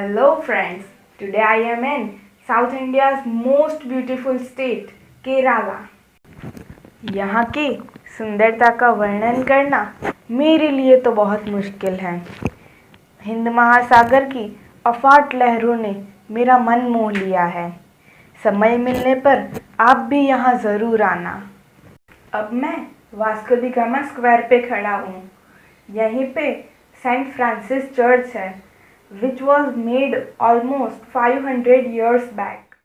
Hello friends, today I am in South India's most beautiful state, Kerala. यहाँ की सुंदरता का वर्णन करना मेरे लिए तो बहुत मुश्किल है। हिंद महासागर की अफाट लहरों ने मेरा मन मोह लिया है। समय मिलने पर आप भी यहाँ ज़रूर आना। अब मैं वास्को डी गामा स्क्वायर पे खड़ा हूँ। यहीं पे सेंट फ्रांसिस चर्च है, which was made almost 500 years back.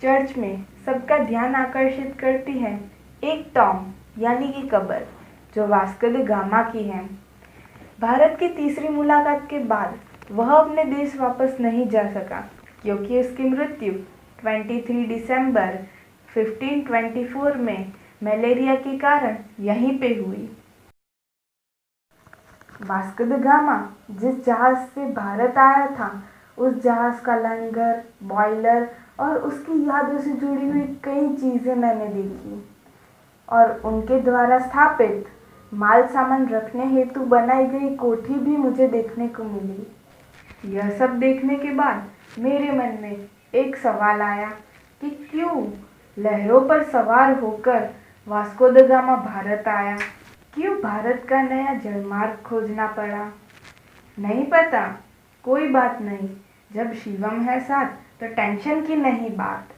Church में सबका ध्यान आकर्षित करती है एक टॉम यानी कि कब्र जो वास्को डी गामा की है। भारत की तीसरी मुलाकात के बाद वह अपने देश वापस नहीं जा सका क्योंकि उसकी मृत्यु 23 दिसंबर 1524 में मलेरिया के कारण यहीं पे हुई। वास्को डी गामा जिस जहाज से भारत आया था उस जहाज का लंगर, बॉयलर और उसकी यादों से जुड़ी हुई कई चीज़ें मैंने देखी और उनके द्वारा स्थापित माल सामान रखने हेतु बनाई गई कोठी भी मुझे देखने को मिली। यह सब देखने के बाद मेरे मन में एक सवाल आया कि क्यों लहरों पर सवार होकर वास्को डी गामा भारत आया। क्यों भारत का नया जलमार्ग खोजना पड़ा? नहीं पता, कोई बात नहीं। जब शिवम है साथ तो टेंशन की नहीं बात।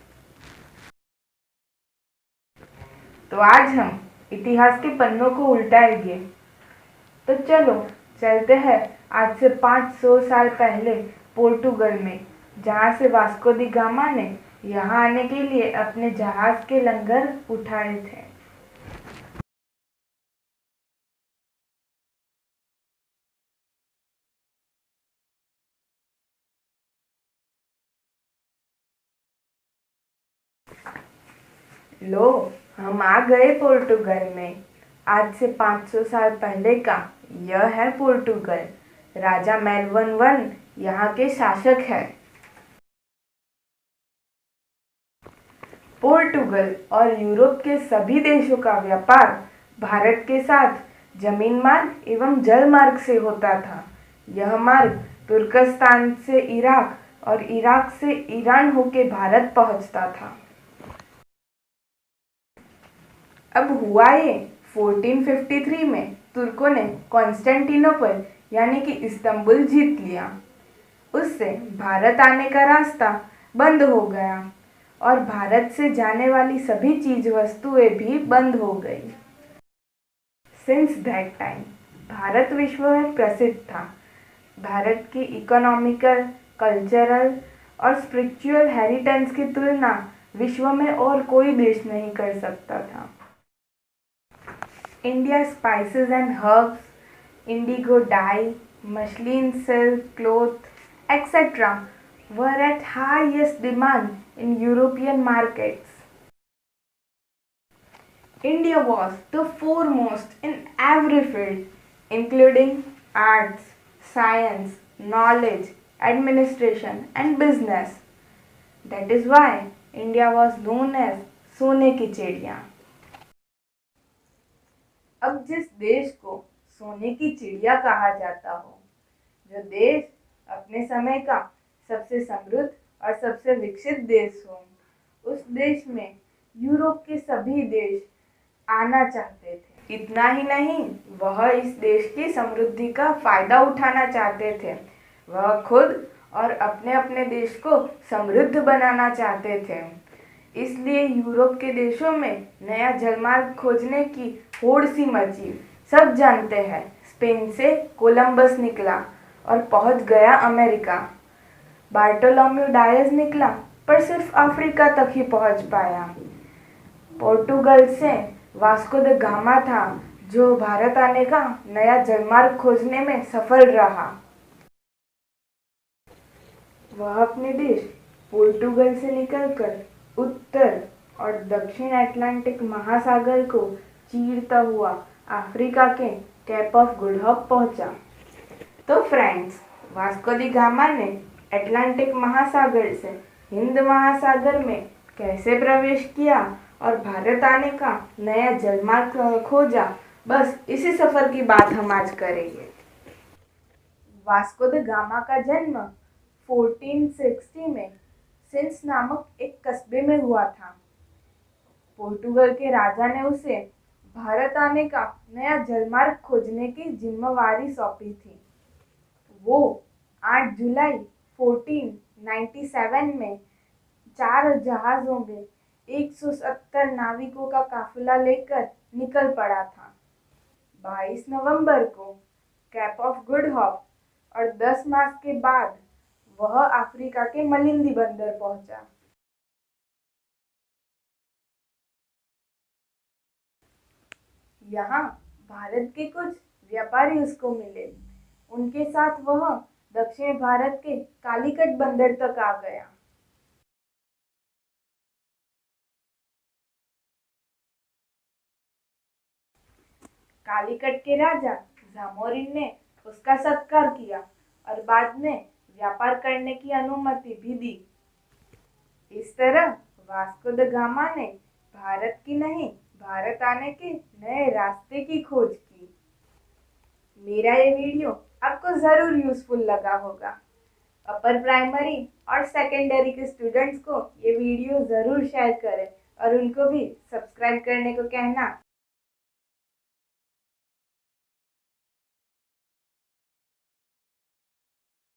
तो आज हम इतिहास के पन्नों को उल्टाएंगे। तो चलो चलते हैं आज से 500 साल पहले पोर्टुगल में, जहाँ से वास्को डी गामा ने यहाँ आने के लिए अपने जहाज के लंगर उठाए थे। लो, हम आ गए पोर्टुगल में। आज से 500 साल पहले का यह है पोर्टुगल। राजा मेलवन वन यहाँ के शासक है। पोर्टुगल और यूरोप के सभी देशों का व्यापार भारत के साथ जमीन मार्ग एवं जल मार्ग से होता था। यह मार्ग तुर्कस्तान से इराक और इराक से ईरान होकर भारत पहुंचता था। अब हुआ ये 1453 में तुर्कों ने कॉन्स्टेंटिनोपल यानी कि इस्तांबुल जीत लिया। उससे भारत आने का रास्ता बंद हो गया और भारत से जाने वाली सभी चीज वस्तुएं भी बंद हो गई। सिंस दैट टाइम भारत विश्व में प्रसिद्ध था। भारत की इकोनॉमिकल, कल्चरल और स्पिरिचुअल हेरिटेज की तुलना विश्व में और कोई देश नहीं कर सकता था। India's spices and herbs, indigo dye, muslin silk cloth, etc. were at highest demand in European markets. India was the foremost in every field, including arts, science, knowledge, administration, and business. That is why India was known as सोने की चिड़िया। अब जिस देश को सोने की चिड़िया कहा जाता हो, जो देश अपने समय का सबसे समृद्ध और सबसे विकसित देश हो, उस देश में यूरोप के सभी देश आना चाहते थे। इतना ही नहीं, वह इस देश की समृद्धि का फायदा उठाना चाहते थे। वह खुद और अपने अपने देश को समृद्ध बनाना चाहते थे। इसलिए यूरोप के देशों में नया जलमार्ग खोजने की होड़ सी मची। सब जानते हैं, स्पेन से कोलंबस निकला और पहुंच गया अमेरिका। बार्टोलोम्यू डायस निकला पर सिर्फ अफ्रीका तक ही पहुंच पाया। पोर्टुगल से वास्को द गामा था जो भारत आने का नया जलमार्ग खोजने में सफल रहा। वह अपने देश पोर्टुगल से निकलकर उत्तर और दक्षिण अटलांटिक महासागर को चीरता हुआ अफ्रीका के कैप ऑफ गुड होप पहुंचा। तो फ्रेंड्स, वास्को डी गामा ने अटलांटिक महासागर से हिंद महासागर में कैसे प्रवेश किया और भारत आने का नया जलमार्ग खोजा, बस इसी सफ़र की बात हम आज करेंगे। वास्को द गामा का जन्म 1460 में सिंस नामक एक कस्बे में हुआ था। पोर्टुगल के राजा ने उसे भारत आने का नया जलमार्ग खोजने की जिम्मेवारी सौंपी थी। वो 8 जुलाई 1497 में 4 जहाज़ों में 170 नाविकों का काफिला लेकर निकल पड़ा था। 22 नवंबर को कैप ऑफ गुड होप और 10 मास के बाद वह अफ्रीका के मलिंदी बंदर पहुंचा। यहाँ भारत के कुछ व्यापारी उसको मिले। उनके साथ वह दक्षिण भारत के कालीकट बंदर तक आ गया। कालीकट के राजा जामोरिन ने उसका सत्कार किया और बाद में व्यापार करने की अनुमति भी दी। इस तरह वास्को द गामा ने भारत की नहीं, भारत आने के नए रास्ते की खोज की। मेरा ये वीडियो आपको ज़रूर यूज़फुल लगा होगा। अपर प्राइमरी और सेकेंडरी के स्टूडेंट्स को ये वीडियो ज़रूर शेयर करें और उनको भी सब्सक्राइब करने को कहना